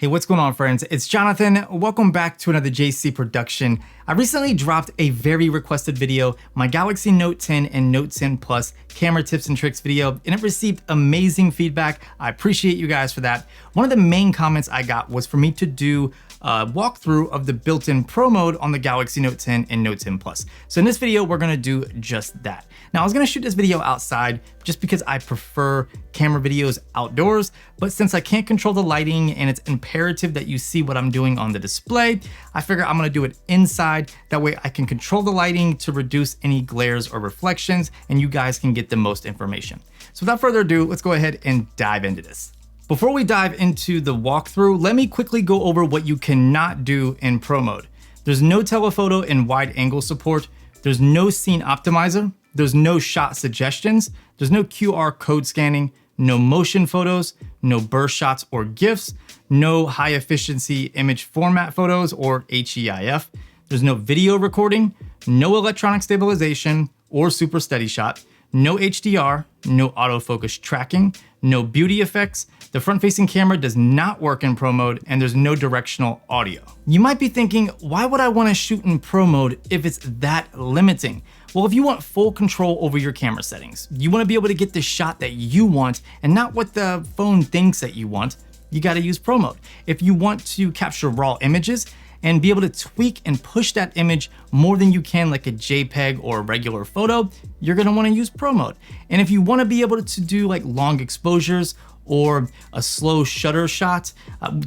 Hey, what's going on, friends? It's Jonathan. Welcome back to another JC production. I recently dropped a very requested video, my Galaxy Note 10 and Note 10 Plus camera tips and tricks video, and it received amazing feedback. I appreciate you guys for that. One of the main comments I got was for me to do a walkthrough of the built-in Pro mode on the Galaxy Note 10 and Note 10 Plus. So in this video, we're gonna do just that. Now, I was gonna shoot this video outside just because I prefer camera videos outdoors, but since I can't control the lighting and it's imperative that you see what I'm doing on the display, I figure I'm gonna do it inside. That way I can control the lighting to reduce any glares or reflections, and you guys can get the most information. So without further ado, let's go ahead and dive into this. Before we dive into the walkthrough, let me quickly go over what you cannot do in Pro mode. There's no telephoto and wide angle support. There's no scene optimizer. There's no shot suggestions. There's no QR code scanning, no motion photos, no burst shots or GIFs, no high efficiency image format photos or HEIF. There's no video recording, no electronic stabilization or super steady shot, no HDR, no autofocus tracking, no beauty effects. The front-facing camera does not work in Pro mode, and there's no directional audio. You might be thinking, why would I want to shoot in Pro mode if it's that limiting? Well, if you want full control over your camera settings, you want to be able to get the shot that you want and not what the phone thinks that you want, you got to use Pro mode. If you want to capture raw images and be able to tweak and push that image more than you can like a JPEG or a regular photo, you're gonna wanna use Pro mode. And if you wanna be able to do like long exposures or a slow shutter shot,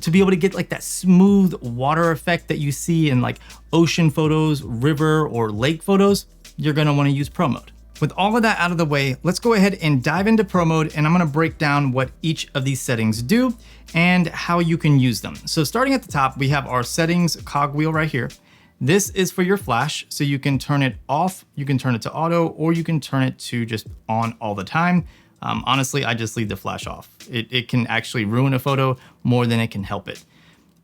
to be able to get like that smooth water effect that you see in like ocean photos, river or lake photos, you're gonna wanna use Pro mode. With all of that out of the way, let's go ahead and dive into Pro mode, and I'm gonna break down what each of these settings do and how you can use them. So starting at the top, we have our settings cogwheel right here. This is for your flash, so you can turn it off, you can turn it to auto, or you can turn it to just on all the time. Honestly, I just leave the flash off. It can actually ruin a photo more than it can help it.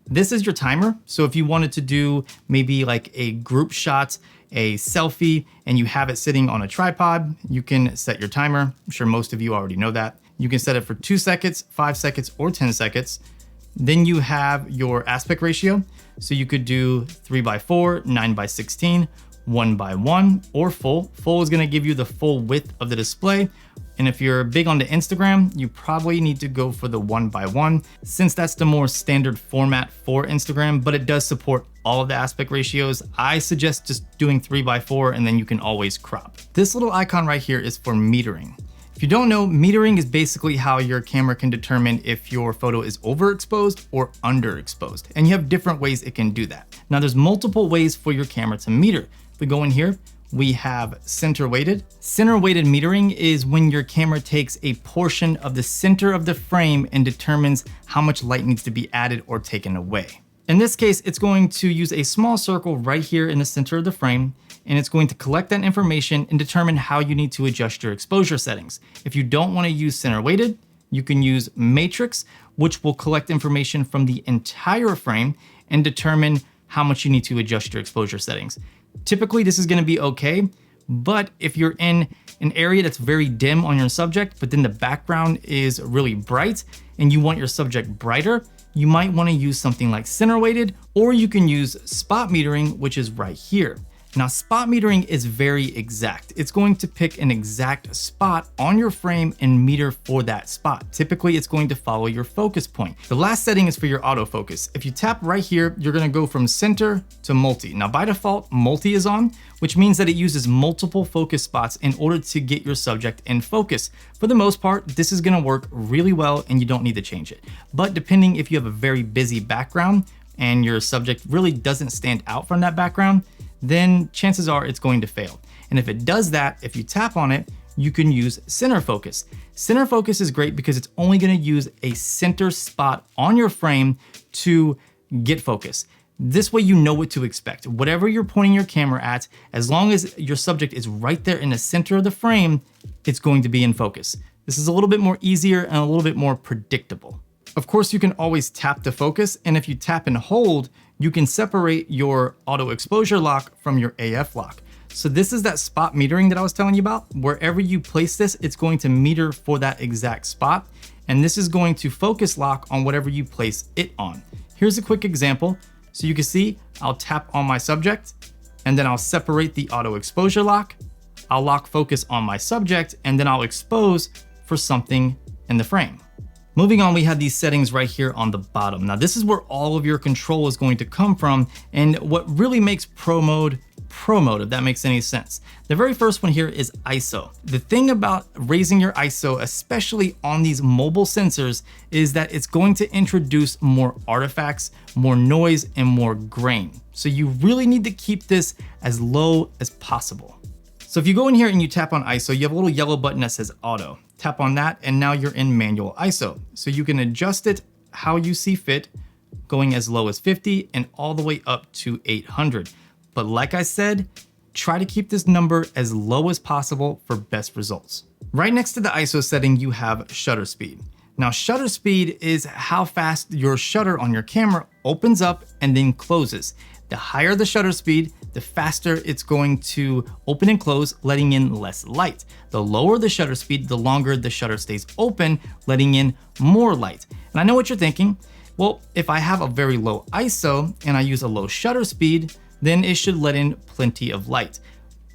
This is your timer. So if you wanted to do maybe like a group shot, a selfie, and you have it sitting on a tripod, you can set your timer. I'm sure most of you already know that. You can set it for 2 seconds, 5 seconds, or 10 seconds. Then you have your aspect ratio. So you could do 3:4, 9:16, 1:1, or full. Full is gonna give you the full width of the display. And if you're big on the Instagram, you probably need to go for the 1:1, since that's the more standard format for Instagram, but it does support all of the aspect ratios. I suggest just doing 3:4, and then you can always crop. This little icon right here is for metering. If you don't know, metering is basically how your camera can determine if your photo is overexposed or underexposed, and you have different ways it can do that. Now there's multiple ways for your camera to meter. If we go in here, we have center weighted. Center weighted metering is when your camera takes a portion of the center of the frame and determines how much light needs to be added or taken away. In this case, it's going to use a small circle right here in the center of the frame, and it's going to collect that information and determine how you need to adjust your exposure settings. If you don't want to use center weighted, you can use matrix, which will collect information from the entire frame and determine how much you need to adjust your exposure settings. Typically, this is going to be okay, but if you're in an area that's very dim on your subject, but then the background is really bright and you want your subject brighter, you might want to use something like center weighted, or you can use spot metering, which is right here. Now, spot metering is very exact. It's going to pick an exact spot on your frame and meter for that spot. Typically, it's going to follow your focus point. The last setting is for your autofocus. If you tap right here, you're gonna go from center to multi. Now, by default, multi is on, which means that it uses multiple focus spots in order to get your subject in focus. For the most part, this is gonna work really well and you don't need to change it. But depending if you have a very busy background and your subject really doesn't stand out from that background, then chances are it's going to fail. And if it does that, if you tap on it, you can use center focus. Center focus is great because it's only gonna use a center spot on your frame to get focus. This way you know what to expect. Whatever you're pointing your camera at, as long as your subject is right there in the center of the frame, it's going to be in focus. This is a little bit more easier and a little bit more predictable. Of course, you can always tap to focus, and if you tap and hold, you can separate your auto exposure lock from your AF lock. So this is that spot metering that I was telling you about. Wherever you place this, it's going to meter for that exact spot. And this is going to focus lock on whatever you place it on. Here's a quick example. So you can see I'll tap on my subject and then I'll separate the auto exposure lock. I'll lock focus on my subject and then I'll expose for something in the frame. Moving on, we have these settings right here on the bottom. Now this is where all of your control is going to come from and what really makes pro mode, if that makes any sense. The very first one here is ISO. The thing about raising your ISO, especially on these mobile sensors, is that it's going to introduce more artifacts, more noise, and more grain. So you really need to keep this as low as possible. So if you go in here and you tap on ISO, you have a little yellow button that says auto. Tap on that and now you're in manual ISO. So you can adjust it how you see fit, going as low as 50 and all the way up to 800. But like I said, try to keep this number as low as possible for best results. Right next to the ISO setting, you have shutter speed. Now shutter speed is how fast your shutter on your camera opens up and then closes. The higher the shutter speed, the faster it's going to open and close, letting in less light. The lower the shutter speed, the longer the shutter stays open, letting in more light. And I know what you're thinking. Well, if I have a very low ISO and I use a low shutter speed, then it should let in plenty of light.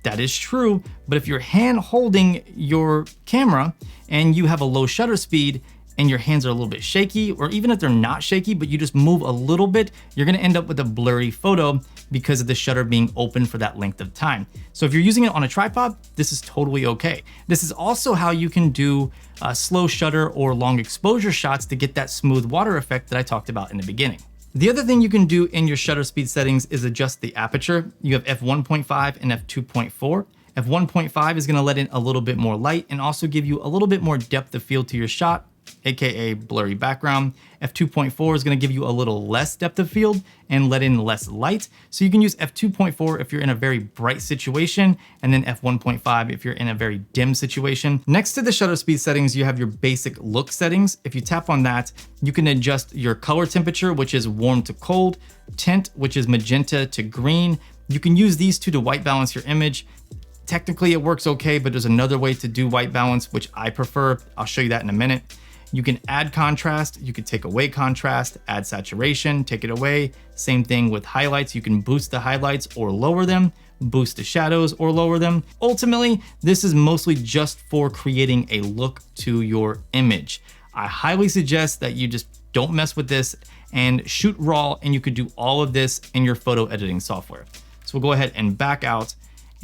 That is true, but if you're hand holding your camera and you have a low shutter speed and your hands are a little bit shaky, or even if they're not shaky, but you just move a little bit, you're gonna end up with a blurry photo because of the shutter being open for that length of time. So if you're using it on a tripod, this is totally okay. This is also how you can do slow shutter or long exposure shots to get that smooth water effect that I talked about in the beginning. The other thing you can do in your shutter speed settings is adjust the aperture. You have f1.5 and f2.4. f1.5 is gonna let in a little bit more light and also give you a little bit more depth of field to your shot, aka blurry background. f2.4 is gonna give you a little less depth of field and let in less light. So you can use f2.4 if you're in a very bright situation, and then f1.5 if you're in a very dim situation. Next to the shutter speed settings, you have your basic look settings. If you tap on that, you can adjust your color temperature, which is warm to cold, tint, which is magenta to green. You can use these two to white balance your image. Technically it works okay, but there's another way to do white balance, which I prefer. I'll show you that in a minute. You can add contrast, you can take away contrast, add saturation, take it away. Same thing with highlights. You can boost the highlights or lower them, boost the shadows or lower them. Ultimately, this is mostly just for creating a look to your image. I highly suggest that you just don't mess with this and shoot raw, and you could do all of this in your photo editing software. So we'll go ahead and back out.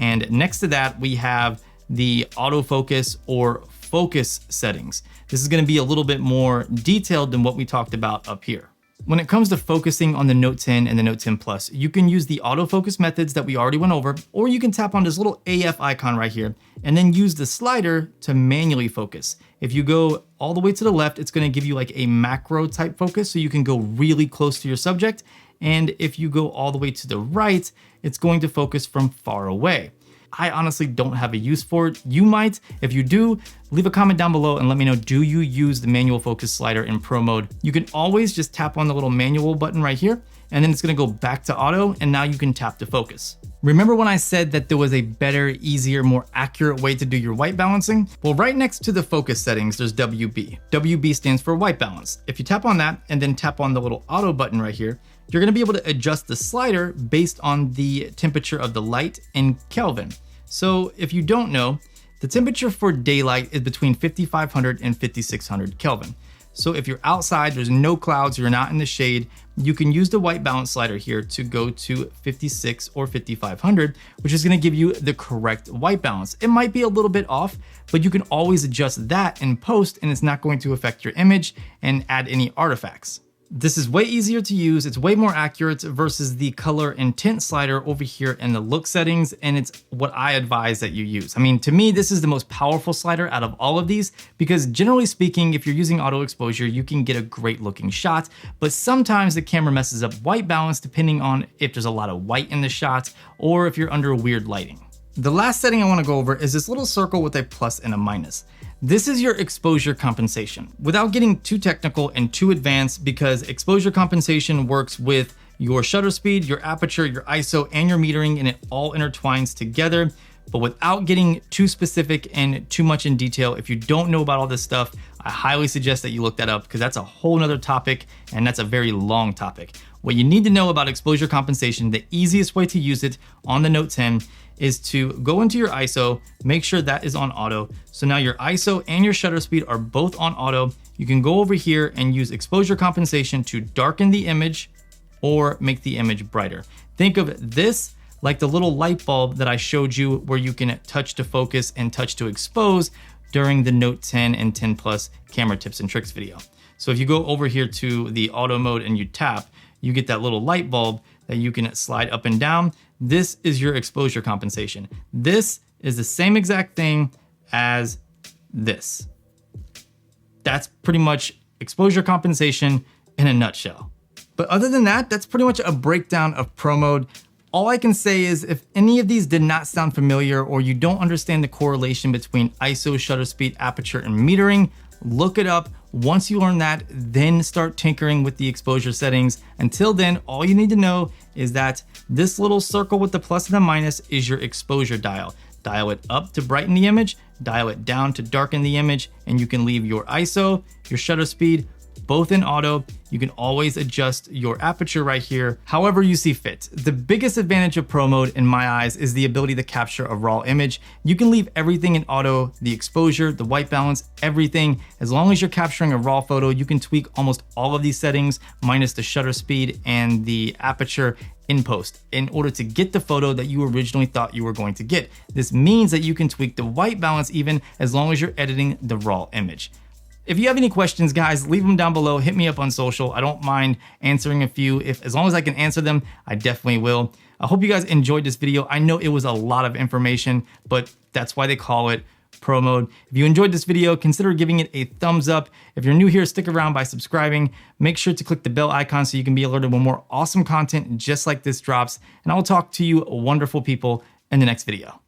And next to that, we have the autofocus or focus settings. This is going to be a little bit more detailed than what we talked about up here. When it comes to focusing on the Note 10 and the Note 10 Plus, you can use the autofocus methods that we already went over, or you can tap on this little AF icon right here and then use the slider to manually focus. If you go all the way to the left, it's going to give you like a macro type focus, so you can go really close to your subject. And if you go all the way to the right, it's going to focus from far away. I honestly don't have a use for it. You might. If you do, leave a comment down below and let me know, do you use the manual focus slider in pro mode? You can always just tap on the little manual button right here, and then it's gonna go back to auto, and now you can tap to focus. Remember when I said that there was a better, easier, more accurate way to do your white balancing? Well, right next to the focus settings, there's WB. WB stands for white balance. If you tap on that and then tap on the little auto button right here, you're gonna be able to adjust the slider based on the temperature of the light in Kelvin. So if you don't know, the temperature for daylight is between 5,500 and 5,600 Kelvin. So if you're outside, there's no clouds, you're not in the shade, you can use the white balance slider here to go to 56 or 5,500, which is gonna give you the correct white balance. It might be a little bit off, but you can always adjust that in post and it's not going to affect your image and add any artifacts. This is way easier to use, it's way more accurate versus the color and tint slider over here in the look settings, and it's what I advise that you use. I mean, to me, this is the most powerful slider out of all of these, because generally speaking, if you're using auto exposure, you can get a great looking shot, but sometimes the camera messes up white balance depending on if there's a lot of white in the shot or if you're under weird lighting. The last setting I wanna go over is this little circle with a plus and a minus. This is your exposure compensation. Without getting too technical and too advanced, because exposure compensation works with your shutter speed, your aperture, your ISO, and your metering, and it all intertwines together. But without getting too specific and too much in detail, if you don't know about all this stuff, I highly suggest that you look that up because that's a whole nother topic and that's a very long topic. What you need to know about exposure compensation, the easiest way to use it on the Note 10 is to go into your ISO, make sure that is on auto. So now your ISO and your shutter speed are both on auto. You can go over here and use exposure compensation to darken the image or make the image brighter. Think of this like the little light bulb that I showed you where you can touch to focus and touch to expose during the Note 10 and 10 Plus camera tips and tricks video. So if you go over here to the auto mode and you tap, you get that little light bulb that you can slide up and down. This is your exposure compensation. This is the same exact thing as this. That's pretty much exposure compensation in a nutshell. But other than that, that's pretty much a breakdown of Pro Mode. All I can say is if any of these did not sound familiar or you don't understand the correlation between ISO, shutter speed, aperture, and metering, look it up. Once you learn that, then start tinkering with the exposure settings. Until then, all you need to know is that this little circle with the plus and the minus is your exposure dial. Dial it up to brighten the image, dial it down to darken the image, and you can leave your ISO, your shutter speed, both in auto. You can always adjust your aperture right here, however you see fit. The biggest advantage of Pro Mode in my eyes is the ability to capture a raw image. You can leave everything in auto, the exposure, the white balance, everything. As long as you're capturing a raw photo, you can tweak almost all of these settings minus the shutter speed and the aperture in post in order to get the photo that you originally thought you were going to get. This means that you can tweak the white balance even as long as you're editing the raw image. If you have any questions, guys, leave them down below. Hit me up on social. I don't mind answering a few. As long as I can answer them, I definitely will. I hope you guys enjoyed this video. I know it was a lot of information, but that's why they call it Pro Mode. If you enjoyed this video, consider giving it a thumbs up. If you're new here, stick around by subscribing. Make sure to click the bell icon so you can be alerted when more awesome content just like this drops. And I will talk to you wonderful people in the next video.